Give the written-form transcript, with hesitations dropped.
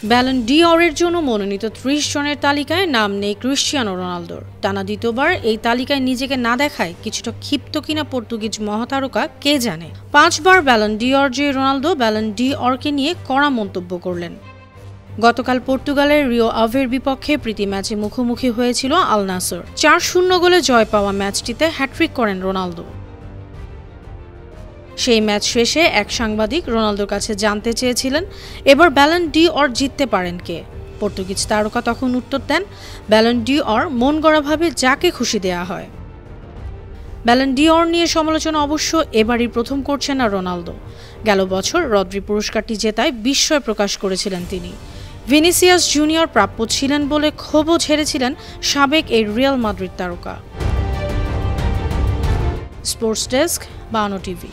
Ballon ডি'অরের জন্য মনোনীত ৩০ জনের তালিকায় নাম নেই ক্রিশ্চিয়ানো রোনালদোর। টানা দ্বিতীয়বার এই তালিকায় নিজেকে না দেখায় কিছুটা ক্ষিপ্ত কিনা পর্তুগিজ মহাতারকা কে জানে। ৫ বার ব্যালন ডি'অর জয়ী রোনালদো ব্যালন ডি'অরকে নিয়ে কড়া মন্তব্য করলেন। গতকাল পর্তুগালের রিও আভের বিপক্ষে প্রীতি ম্যাচে মুখোমুখি হয়েছিল আল নাসর। ৪-০ গোলে জয় পাওয়া ম্যাচটিতে হ্যাট্রিক করেন রোনালদো। সেই ম্যাচ শেষে এক সাংবাদিক রোনালদোর কাছে জানতে চেয়েছিলেন এবার ব্যালন ডি'অর জিততে পারেন কে। পর্তুগিজ তারকা তখন উত্তর দেন, ব্যালন ডি'অর মন গড়াভাবে যাকে খুশি দেয়া হয়। ব্যালন ডি'অর নিয়ে সমালোচনা অবশ্য এবারই প্রথম করছেন না রোনালদো। গেল বছর রদ্রি পুরস্কারটি জেতায় বিস্ময় প্রকাশ করেছিলেন তিনি। ভিনিসিয়াস জুনিয়র প্রাপ্য ছিলেন বলে ক্ষোভও ঝেড়েছিলেন সাবেক এই রিয়াল মাদ্রিদ তারকা। স্পোর্টস ডেস্ক, বানো টিভি।